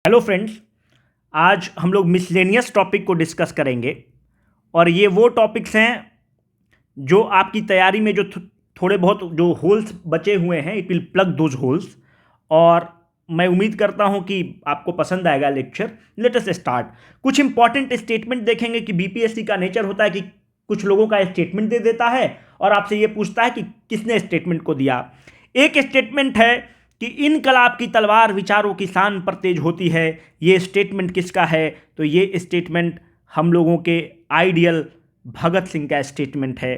Hello friends. आज हम लोग मिसलेनियस टॉपिक को डिस्कस करेंगे और ये वो टॉपिक्स हैं जो आपकी तैयारी में जो थोड़े बहुत जो होल्स बचे हुए हैं, it will plug those holes. और मैं उम्मीद करता हूं कि आपको पसंद आएगा लेक्चर। Let us start. कुछ इंपॉर्टेंट स्टेटमेंट देखेंगे कि बीपीएससी का नेचर होता है कि कुछ लोगों का स्टेटमेंट दे देता है और आपसे ये पूछता है कि किसने स्टेटमेंट को दिया। एक स्टेटमेंट है कि इनकलाब की तलवार विचारों की शान पर तेज होती है। ये स्टेटमेंट किसका है? तो ये स्टेटमेंट हम लोगों के आइडियल भगत सिंह का स्टेटमेंट है।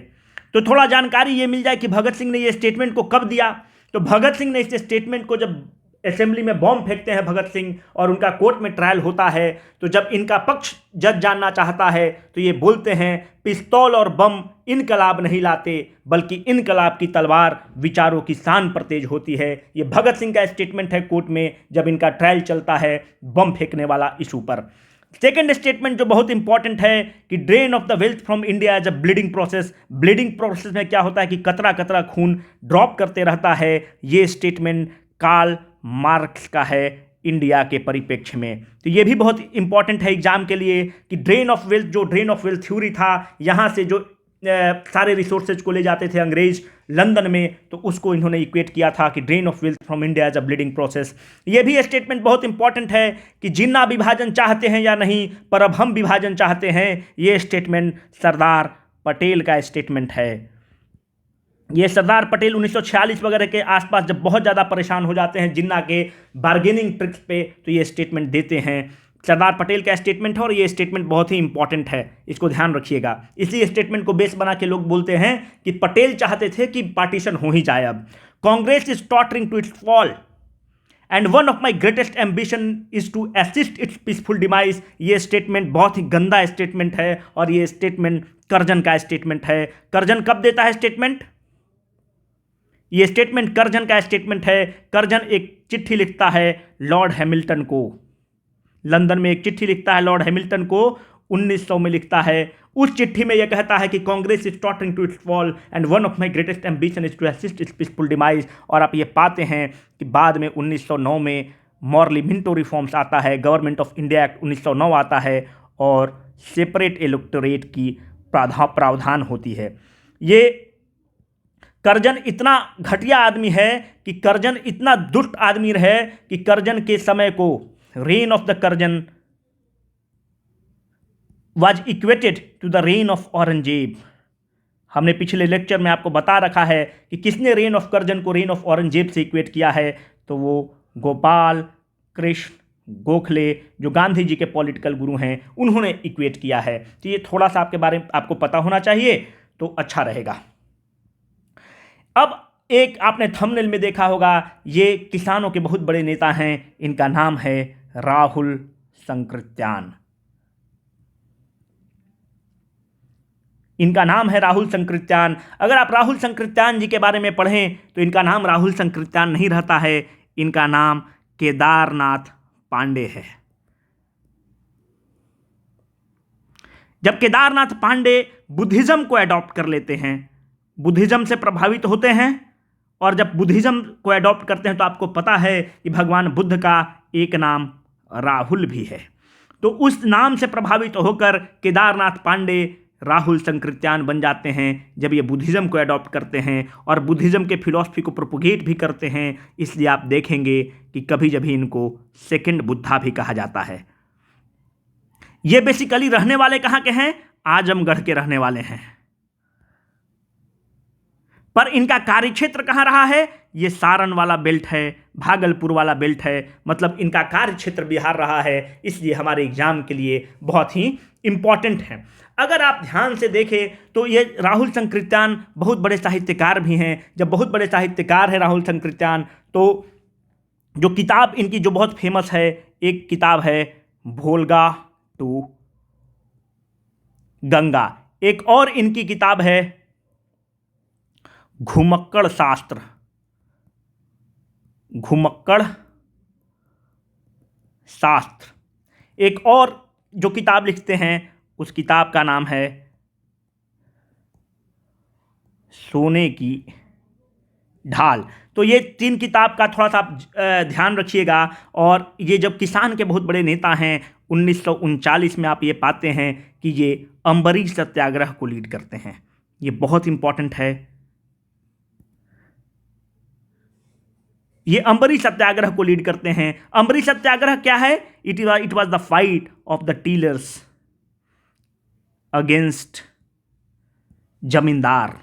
तो थोड़ा जानकारी ये मिल जाए कि भगत सिंह ने ये स्टेटमेंट को कब दिया। तो भगत सिंह ने इस स्टेटमेंट को जब असेंबली में बॉम्ब फेंकते हैं भगत सिंह और उनका कोर्ट में ट्रायल होता है, तो जब इनका पक्ष जज जानना चाहता है तो ये बोलते हैं, पिस्तौल और बम इनकलाब नहीं लाते, बल्कि इनकलाब की तलवार विचारों की शान पर तेज होती है। ये भगत सिंह का स्टेटमेंट है कोर्ट में जब इनका ट्रायल चलता है बम फेंकने वाला इशू पर। सेकेंड स्टेटमेंट जो बहुत इंपॉर्टेंट है कि drain of the wealth from India as a bleeding process. Bleeding process में क्या होता है कि कतरा कतरा खून ड्रॉप करते रहता है। ये स्टेटमेंट कार्ल मार्क्स का है इंडिया के परिप्रेक्ष्य में। तो ये भी बहुत इंपॉर्टेंट है एग्जाम के लिए कि ड्रेन ऑफ वेल्थ, जो ड्रेन ऑफ वेल्थ थ्योरी था, यहाँ से जो सारे रिसोर्सेज को ले जाते थे अंग्रेज लंदन में, तो उसको इन्होंने इक्वेट किया था कि drain of wealth from India as a bleeding process. ये भी स्टेटमेंट बहुत इंपॉर्टेंट है कि जिन्ना विभाजन चाहते हैं या नहीं, पर अब हम विभाजन चाहते हैं। ये स्टेटमेंट सरदार पटेल का स्टेटमेंट है। ये सरदार पटेल 1946 वगैरह के आसपास जब बहुत ज़्यादा परेशान हो जाते हैं जिन्ना के बार्गेनिंग ट्रिक्स पे, तो ये स्टेटमेंट देते हैं। सरदार पटेल का स्टेटमेंट है और ये स्टेटमेंट बहुत ही इंपॉर्टेंट है, इसको ध्यान रखिएगा। इसी स्टेटमेंट को बेस बना के लोग बोलते हैं कि पटेल चाहते थे कि पार्टीशन हो ही जाए। अब Congress is tottering to its fall and one of my greatest ambition is to assist its peaceful demise. ये स्टेटमेंट बहुत ही गंदा स्टेटमेंट है और ये स्टेटमेंट करजन का स्टेटमेंट है। करजन कब देता है स्टेटमेंट? ये स्टेटमेंट करजन का स्टेटमेंट है। करजन एक चिट्ठी लिखता है लॉर्ड हैमिल्टन को, लंदन में एक चिट्ठी लिखता है लॉर्ड हैमिल्टन को, 1900 में लिखता है। उस चिट्ठी में यह कहता है कि Congress is tottering to its fall and one of my greatest ambition is to assist its peaceful demise. और आप ये पाते हैं कि बाद में 1909 में मॉर्ली मिंटो रिफॉर्म्स आता है, गवर्नमेंट ऑफ इंडिया एक्ट 1909 आता है और सेपरेट इलेक्टोरेट की प्रावधान होती है। ये करजन इतना घटिया आदमी है कि करजन इतना दुष्ट आदमी है कि करजन के समय को reign of the Curzon was equated to the reign of Aurangzeb. हमने पिछले लेक्चर में आपको बता रखा है कि किसने रेन ऑफ करजन को रेन ऑफ औरंगजेब से इक्वेट किया है। तो वो गोपाल कृष्ण गोखले, जो गांधी जी के पॉलिटिकल गुरु हैं, उन्होंने इक्वेट किया है। तो ये थोड़ा सा आपके बारे में आपको पता होना चाहिए तो अच्छा रहेगा। अब एक आपने थंबनेल में देखा होगा, ये किसानों के बहुत बड़े नेता हैं, इनका नाम है राहुल संकृत्यान। इनका नाम है राहुल संकृत्यान। अगर आप राहुल संकृत्यान जी के बारे में पढ़ें तो इनका नाम राहुल संकृत्यान नहीं रहता है, इनका नाम केदारनाथ पांडे है। जब केदारनाथ पांडे बुद्धिज्म को अडॉप्ट कर लेते हैं, बुद्धिज्म से प्रभावित होते हैं, और जब बुद्धिज्म को अडॉप्ट करते हैं तो आपको पता है कि भगवान बुद्ध का एक नाम राहुल भी है। तो उस नाम से प्रभावित होकर केदारनाथ पांडे राहुल संकृत्यान बन जाते हैं जब ये बुद्धिज्म को अडॉप्ट करते हैं और बुद्धिज्म के फिलॉसफी को प्रोपोगेट भी करते हैं। इसलिए आप देखेंगे कि कभी जभी इनको सेकंड बुद्धा भी कहा जाता है। ये बेसिकली रहने वाले कहाँ के हैं? आजमगढ़ के रहने वाले हैं, पर इनका कार्यक्षेत्र कहाँ रहा है? ये सारण वाला बेल्ट है, भागलपुर वाला बेल्ट है, मतलब इनका कार्यक्षेत्र बिहार रहा है। इसलिए हमारे एग्जाम के लिए बहुत ही इंपॉर्टेंट है। अगर आप ध्यान से देखें तो ये राहुल संकृत्यान बहुत बड़े साहित्यकार भी हैं। जब बहुत बड़े साहित्यकार हैं राहुल संकृत्यान, तो जो किताब इनकी जो बहुत फेमस है, एक किताब है भोलगा टू गंगा, एक और इनकी किताब है घुमक्कड़ शास्त्र, घुमक्कड़ शास्त्र। एक और जो किताब लिखते हैं उस किताब का नाम है सोने की ढाल। तो ये 3 किताब का थोड़ा सा आप ध्यान रखिएगा। और ये जब किसान के बहुत बड़े नेता हैं, 1939 में आप ये पाते हैं कि ये अम्बरीश सत्याग्रह को लीड करते हैं। ये बहुत इंपॉर्टेंट है। ये अम्बरीश सत्याग्रह को लीड करते हैं। अम्बरीश सत्याग्रह क्या है? It was the fight of the tillers against zamindar.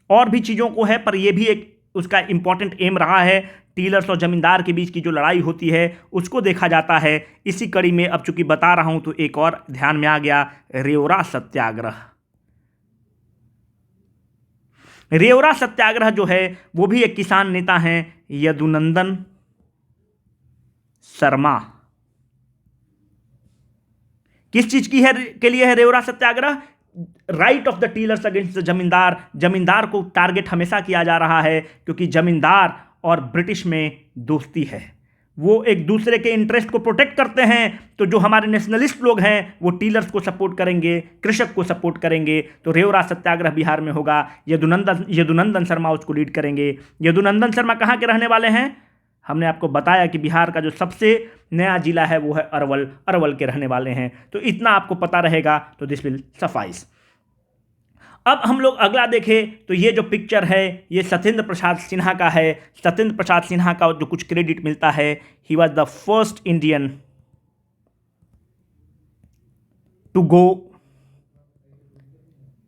और भी चीज़ों को है, पर यह भी एक उसका इंपॉर्टेंट एम रहा है। टीलर्स और जमींदार के बीच की जो लड़ाई होती है उसको देखा जाता है। इसी कड़ी में अब चूंकि बता रहा हूं तो एक और ध्यान में आ गया, रेवरा सत्याग्रह। रेवरा सत्याग्रह जो है वो भी एक किसान नेता हैं, यदुनंदन शर्मा। किस चीज की है के लिए है रेवरा satyagraha? Right of the tillers against the zamindar. जमींदार को टारगेट हमेशा किया जा रहा है क्योंकि जमींदार और ब्रिटिश में दोस्ती है, वो एक दूसरे के इंटरेस्ट को प्रोटेक्ट करते हैं। तो जो हमारे नेशनलिस्ट लोग हैं वो टीलर्स को सपोर्ट करेंगे, कृषक को सपोर्ट करेंगे। तो रेवरा सत्याग्रह बिहार में होगा। यदुनंदन शर्मा उसको लीड करेंगे। यदुनंदन शर्मा कहाँ के रहने वाले हैं? हमने आपको बताया कि बिहार का जो सबसे नया जिला है वो है अरवल। अरवल के रहने वाले हैं। तो इतना आपको पता रहेगा तो दिस विल सफाइस। अब हम लोग अगला देखें तो ये जो पिक्चर है ये सत्येंद्र प्रसाद सिन्हा का है। सत्येंद्र प्रसाद सिन्हा का जो कुछ क्रेडिट मिलता है, he was the first Indian to go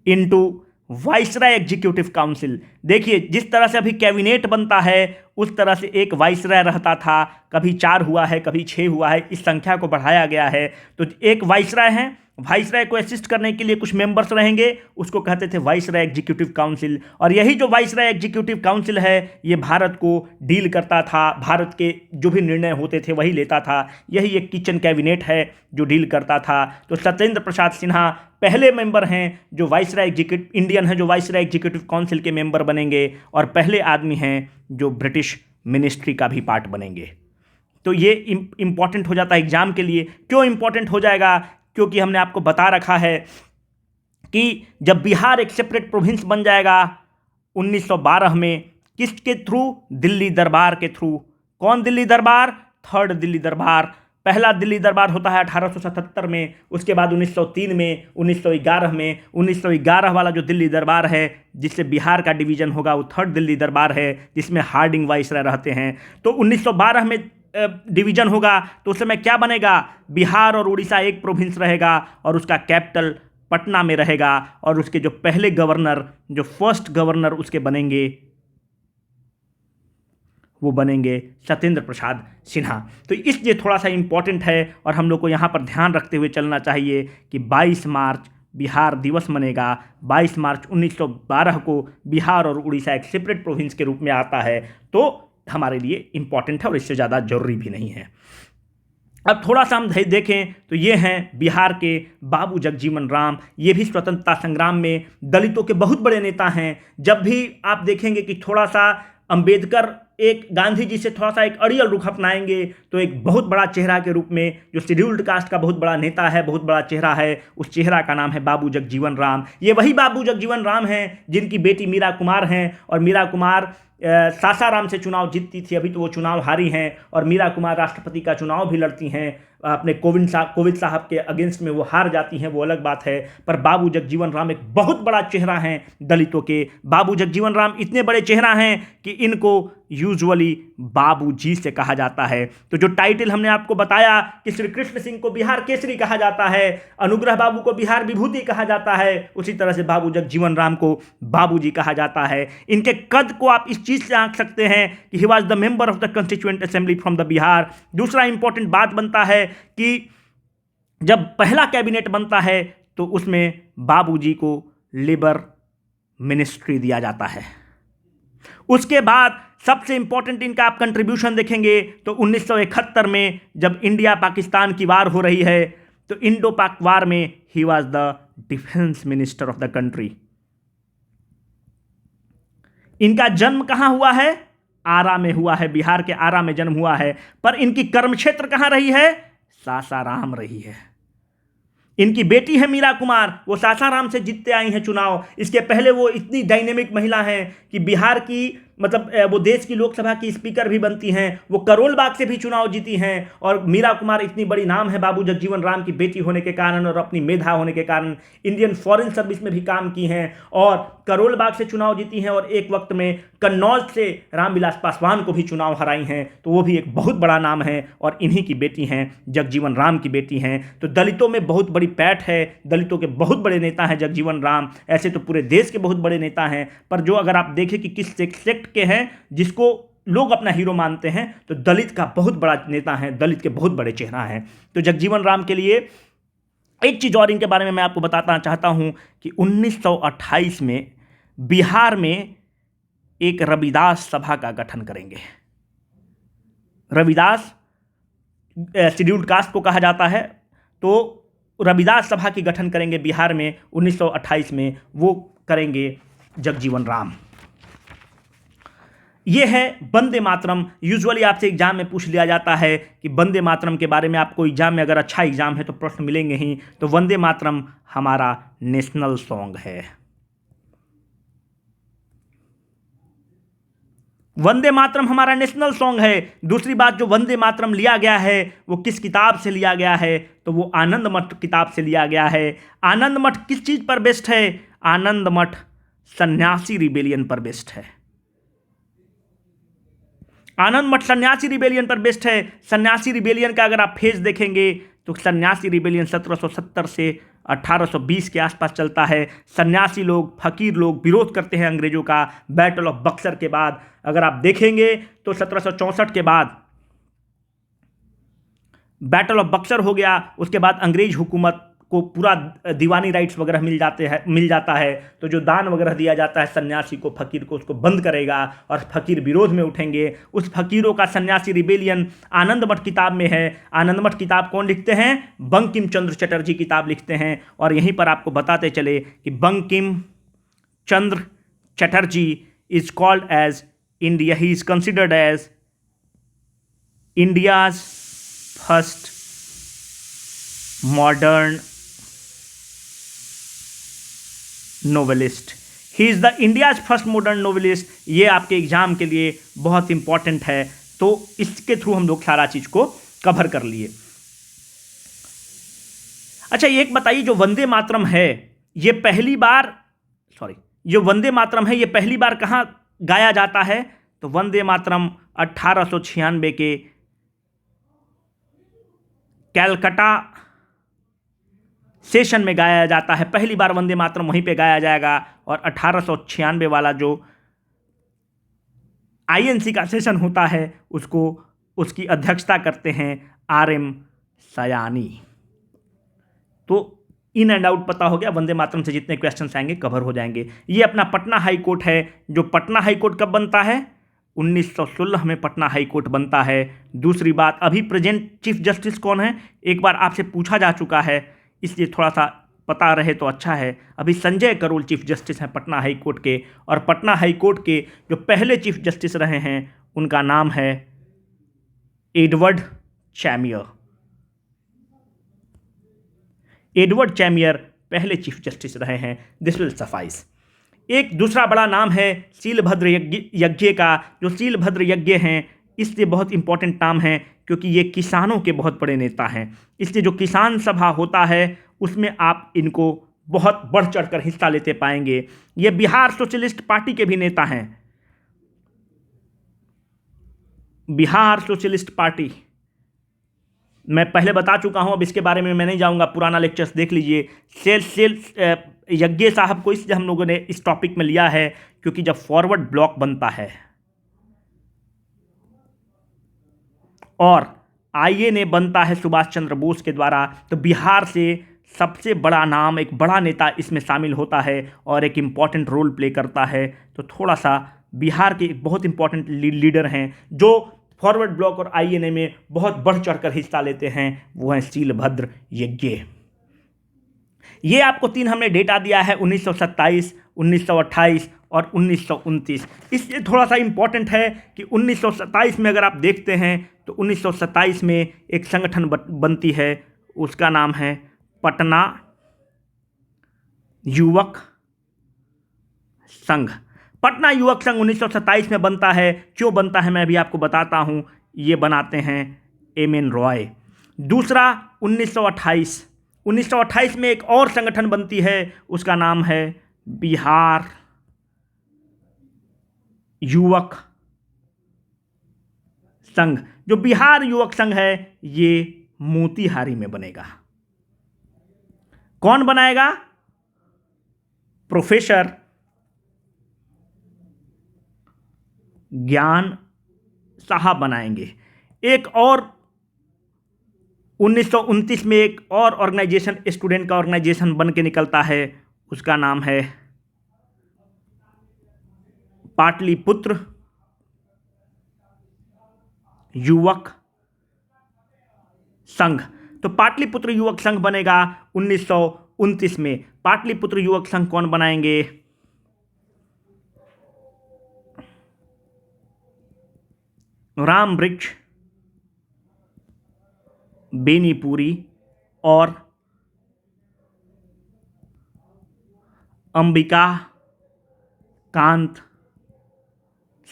into viceroy executive council. देखिए जिस तरह से अभी कैबिनेट बनता है उस तरह से एक वाइसराय रहता था। कभी 4 हुआ है, कभी 6 हुआ है, इस संख्या को बढ़ाया गया है। तो एक वाइसराय है, वाइसराय को असिस्ट करने के लिए कुछ मेंबर्स रहेंगे, उसको कहते थे वाइसराय एग्जीक्यूटिव काउंसिल। और यही जो वाइसराय एग्जीक्यूटिव काउंसिल है ये भारत को डील करता था, भारत के जो भी निर्णय होते थे वही लेता था। यही एक किचन कैबिनेट है जो डील करता था। तो सत्येंद्र प्रसाद सिन्हा पहले मेंबर हैं जो वाइसराय एग्जीक्यूटिव इंडियन है जो वाइसराय एग्जीक्यूटिव काउंसिल के मेंबर बनेंगे, और पहले आदमी हैं जो ब्रिटिश मिनिस्ट्री का भी पार्ट बनेंगे। तो ये इंपॉर्टेंट हो जाता है एग्जाम के लिए। क्यों इंपॉर्टेंट हो जाएगा? क्योंकि हमने आपको बता रखा है कि जब बिहार एक सेपरेट प्रोविंस बन जाएगा 1912 में, किसके थ्रू? दिल्ली दरबार के थ्रू। कौन दिल्ली दरबार? 3rd दिल्ली दरबार। पहला दिल्ली दरबार होता है 1877 में, उसके बाद 1903 में, 1911 में। 1911 वाला जो दिल्ली दरबार है जिससे बिहार का डिवीजन होगा वो 3rd दिल्ली दरबार है, जिसमें हार्डिंग वाइसराय रहते हैं। तो 1912 में डिवीजन होगा तो उस समय क्या बनेगा? बिहार और उड़ीसा एक प्रोविंस रहेगा और उसका कैपिटल पटना में रहेगा। और उसके जो पहले गवर्नर, जो फर्स्ट गवर्नर उसके बनेंगे वो बनेंगे सत्येंद्र प्रसाद सिन्हा। तो इसलिए थोड़ा सा इंपॉर्टेंट है और हम लोग को यहाँ पर ध्यान रखते हुए चलना चाहिए कि 22 मार्च बिहार दिवस मनेगा। 22 मार्च 1912 को बिहार और उड़ीसा एक सेपरेट प्रोविंस के रूप में आता है। तो हमारे लिए इंपॉर्टेंट है और इससे ज़्यादा जरूरी भी नहीं है। अब थोड़ा सा हम देखें तो ये हैं बिहार के बाबू जगजीवन राम। ये भी स्वतंत्रता संग्राम में दलितों के बहुत बड़े नेता हैं। जब भी आप देखेंगे कि थोड़ा सा अंबेडकर एक गांधी जी से थोड़ा सा एक अड़ियल रुख अपनाएंगे तो एक बहुत बड़ा चेहरा के रूप में जो शेड्यूल्ड कास्ट का बहुत बड़ा नेता है, बहुत बड़ा चेहरा है, उस चेहरा का नाम है बाबू जगजीवन राम। ये वही बाबू जगजीवन राम हैं जिनकी बेटी मीरा कुमार हैं, और मीरा कुमार सासाराम से चुनाव जीतती थी। अभी तो वो चुनाव हारी हैं और मीरा कुमार राष्ट्रपति का चुनाव भी लड़ती हैं। अपने कोविंद साहब के अगेंस्ट में वो हार जाती हैं, वो अलग बात है। पर बाबू जगजीवन राम एक बहुत बड़ा चेहरा हैं दलितों के। बाबू जगजीवन राम इतने बड़े चेहरा हैं कि इनको यूजुअली बाबू जी से कहा जाता है। तो जो टाइटल हमने आपको बताया कि श्री कृष्ण सिंह को बिहार केसरी कहा जाता है, अनुग्रह बाबू को बिहार विभूति कहा जाता है, उसी तरह से बाबू जगजीवन राम को बाबू जी कहा जाता है। इनके कद को आप इस चीज से आंक सकते हैं कि ही was the member of the constituent assembly from the Bihar. दूसरा इंपॉर्टेंट बात बनता है कि जब पहला कैबिनेट बनता है तो उसमें बाबूजी को लेबर मिनिस्ट्री दिया जाता है। उसके बाद सबसे इंपॉर्टेंट इनका आप कंट्रीब्यूशन देखेंगे तो 1971 में जब इंडिया पाकिस्तान की वार हो रही है तो इंडो पाक वार में ही was the defence minister of the country. इनका जन्म कहां हुआ है? आरा में हुआ है, बिहार के आरा में जन्म हुआ है। पर इनकी कर्म क्षेत्र कहां रही है? सासाराम रही है। इनकी बेटी है मीरा कुमार, वो सासाराम से जीतते आई हैं चुनाव। इसके पहले वो इतनी डायनेमिक महिला हैं कि बिहार की मतलब वो देश की लोकसभा की स्पीकर भी बनती हैं। वो करोल बाग से भी चुनाव जीती हैं। और मीरा कुमार इतनी बड़ी नाम है बाबू जगजीवन राम की बेटी होने के कारण और अपनी मेधा होने के कारण। इंडियन फॉरेन सर्विस में भी काम की हैं और करोल बाग से चुनाव जीती हैं और एक वक्त में कन्नौज से रामविलास पासवान को भी चुनाव हराई हैं। तो वो भी एक बहुत बड़ा नाम है और इन्हीं की बेटी हैं, जगजीवन राम की बेटी हैं। तो दलितों में बहुत बड़ी पैठ है, दलितों के बहुत बड़े नेता हैं जगजीवन राम। ऐसे तो पूरे देश के बहुत बड़े नेता हैं, पर जो अगर आप देखें कि किस सेक्ट के हैं जिसको लोग अपना हीरो मानते हैं, तो दलित का बहुत बड़ा नेता है, दलित के बहुत बड़े चेहरा हैं। तो जगजीवन राम के लिए एक चीज़ और इनके बारे में मैं आपको बताना चाहता हूं कि 1928 में बिहार में एक रविदास सभा का गठन करेंगे। रविदास शेड्यूल्ड कास्ट को कहा जाता है, तो रविदास सभा की गठन करेंगे बिहार में 1928 में, वो करेंगे जगजीवन राम। ये है वंदे मातरम। यूजुअली आपसे एग्जाम में पूछ लिया जाता है कि वंदे मातरम के बारे में आपको एग्जाम में अगर अच्छा एग्जाम है तो प्रश्न मिलेंगे ही। तो वंदे मातरम हमारा नेशनल सॉन्ग है। वंदे मातरम हमारा नेशनल सॉन्ग है। दूसरी बात, जो वंदे मातरम लिया गया है वो किस किताब से लिया गया है, तो वो आनंद मठ किताब से लिया गया है। आनंद मठ किस चीज़ पर बेस्ड है? आनंद मठ सन्यासी रिबेलियन पर बेस्ड है। आनंद मठ सन्यासी रिबेलियन पर बेस्ड है। सन्यासी रिबेलियन का अगर आप फेज देखेंगे तो सन्यासी रिबेलियन 1770 से 1820 के आसपास चलता है। सन्यासी लोग, फकीर लोग विरोध करते हैं अंग्रेजों का। बैटल ऑफ बक्सर के बाद अगर आप देखेंगे तो 1764 के बाद बैटल ऑफ बक्सर हो गया। उसके बाद अंग्रेज हुकूमत को पूरा दीवानी राइट्स वगैरह मिल जाता है। तो जो दान वगैरह दिया जाता है सन्यासी को, फकीर को, उसको बंद करेगा और फकीर विरोध में उठेंगे। उस फकीरों का सन्यासी रिबेलियन आनंद मठ किताब में है। आनंद मठ किताब कौन लिखते हैं? बंकिम चंद्र चटर्जी किताब लिखते हैं। और यहीं पर आपको बताते चले कि Bankim Chandra Chatterjee is called as India, he is considered as India's first modern novelist. He is the India's first modern novelist. ये आपके एग्जाम के लिए बहुत इंपॉर्टेंट है। तो इसके थ्रू हम लोग सारा चीज़ को कवर कर लिए। अच्छा, ये एक बताइए, जो वंदे मातरम है ये पहली बार जो वंदे मातरम है ये पहली बार कहाँ गाया जाता है? तो वंदे मातरम 1896 के कैलकाटा सेशन में गाया जाता है। पहली बार वंदे मातरम वहीं पे गाया जाएगा। और 1896 वाला जो आईएनसी का सेशन होता है उसकी अध्यक्षता करते हैं आरएम सयानी। तो इन एंड आउट पता हो गया। वंदे मातरम से जितने क्वेश्चंस आएंगे कवर हो जाएंगे। ये अपना पटना हाई कोर्ट है। जो पटना हाई कोर्ट कब बनता है? 1916 में पटना हाई कोर्ट बनता है। दूसरी बात, अभी प्रेजेंट चीफ जस्टिस कौन है? एक बार आपसे पूछा जा चुका है, इसलिए थोड़ा सा पता रहे तो अच्छा है। अभी संजय करोल चीफ जस्टिस हैं पटना हाई कोर्ट के। और पटना हाई कोर्ट के जो पहले चीफ जस्टिस रहे हैं उनका नाम है एडवर्ड चैमियर। एडवर्ड चैमियर पहले चीफ जस्टिस रहे हैं। This will suffice. एक दूसरा बड़ा नाम है सीलभद्र यज्ञ का। जो सीलभद्र यज्ञ हैं इसलिए बहुत इंपॉर्टेंट नाम है क्योंकि ये किसानों के बहुत बड़े नेता हैं। इसलिए जो किसान सभा होता है उसमें आप इनको बहुत बढ़ चढ़कर हिस्सा लेते पाएंगे। ये बिहार सोशलिस्ट पार्टी के भी नेता हैं। बिहार सोशलिस्ट पार्टी मैं पहले बता चुका हूं, अब इसके बारे में मैं नहीं जाऊंगा, पुराना लेक्चर्स देख लीजिए। सेल यज्ञ साहब को इसलिए हम लोगों ने इस टॉपिक में लिया है क्योंकि जब फॉरवर्ड ब्लॉक बनता है और आईएनए बनता है सुभाष चंद्र बोस के द्वारा, तो बिहार से सबसे बड़ा नाम, एक बड़ा नेता इसमें शामिल होता है और एक इम्पॉर्टेंट रोल प्ले करता है। तो थोड़ा सा बिहार के एक बहुत इंपॉर्टेंट लीडर हैं जो फॉरवर्ड ब्लॉक और आईएनए में बहुत बढ़ चढ़कर हिस्सा लेते हैं, वो हैं सीलभद्र यज्ञ। ये आपको 3 हमने डेटा दिया है, 1927, 1928 और 1929। इसलिए थोड़ा सा इम्पॉर्टेंट है कि 1927 में अगर आप देखते हैं तो 1927 में एक संगठन बनती है, उसका नाम है पटना युवक संघ। पटना युवक संघ 1927 में बनता है। क्यों बनता है मैं अभी आपको बताता हूं। ये बनाते हैं एम.एन. रॉय। दूसरा 1928 में एक और संगठन बनती है, उसका नाम है बिहार युवक संघ। जो बिहार युवक संघ है ये मोतिहारी में बनेगा। कौन बनाएगा? प्रोफेसर ज्ञान साहब बनाएंगे। एक और 1929 में एक और ऑर्गेनाइजेशन, स्टूडेंट का ऑर्गेनाइजेशन बन के निकलता है, उसका नाम है पाटलिपुत्र युवक संघ। तो पाटलिपुत्र युवक संघ बनेगा 1929 में। पाटलिपुत्र युवक संघ कौन बनाएंगे? रामवृक्ष बेनीपुरी और अंबिका कांत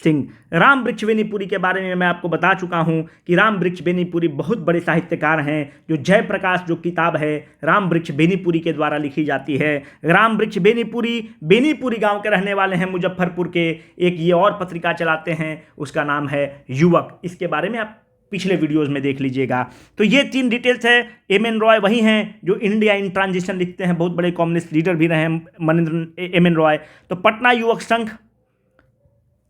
सिंह। रामवृक्ष बेनीपुरी के बारे में मैं आपको बता चुका हूं कि रामवृक्ष बेनीपुरी बहुत बड़े साहित्यकार हैं। जो जयप्रकाश जो किताब है रामवृक्ष बेनीपुरी के द्वारा लिखी जाती है। रामवृक्ष बेनीपुरी बेनीपुरी गांव के रहने वाले हैं, मुजफ्फरपुर के। एक ये और पत्रिका चलाते हैं, उसका नाम है युवक। इसके बारे में आप पिछले वीडियोस में देख लीजिएगा। तो ये 3 डिटेल्स है। एम.एन. रॉय वही हैं जो इंडिया इन ट्रांजिशन लिखते हैं, बहुत बड़े कम्युनिस्ट लीडर भी रहे हैं एम.एन. रॉय। तो पटना युवक संघ,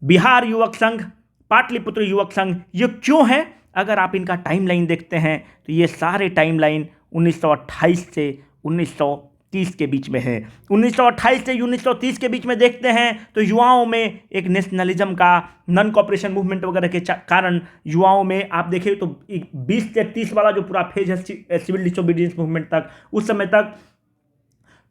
बिहार युवक संघ, पाटलिपुत्र युवक संघ, ये क्यों है? अगर आप इनका टाइमलाइन देखते हैं तो ये सारे टाइमलाइन 1928 से 1930 के बीच में है। 1928 से 1930 के बीच में देखते हैं तो युवाओं में एक नेशनलिज्म का, नॉन कॉपरेशन मूवमेंट वगैरह के कारण युवाओं में आप देखें तो 20 से 30 वाला जो पूरा फेज है सिविल डिसोबीडियंस मूवमेंट तक, उस समय तक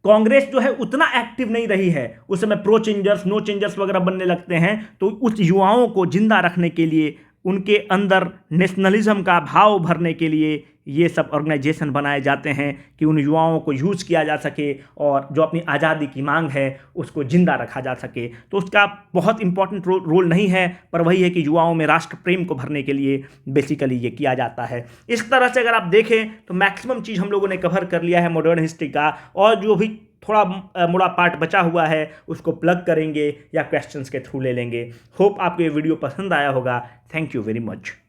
कांग्रेस जो है उतना एक्टिव नहीं रही है। उस समय प्रो चेंजर्स, नो चेंजर्स वगैरह बनने लगते हैं। तो उस युवाओं को जिंदा रखने के लिए, उनके अंदर नेशनलिज्म का भाव भरने के लिए ये सब ऑर्गेनाइजेशन बनाए जाते हैं कि उन युवाओं को यूज किया जा सके और जो अपनी आज़ादी की मांग है उसको जिंदा रखा जा सके। तो उसका बहुत इंपॉर्टेंट रोल नहीं है, पर वही है कि युवाओं में राष्ट्र प्रेम को भरने के लिए बेसिकली ये किया जाता है। इस तरह से अगर आप देखें तो मैक्सिमम चीज़ हम लोगों ने कवर कर लिया है मॉडर्न हिस्ट्री का, और जो भी थोड़ा मोड़ा पार्ट बचा हुआ है उसको प्लग करेंगे या क्वेश्चंस के थ्रू ले लेंगे। होप आपको ये वीडियो पसंद आया होगा। Thank you very much.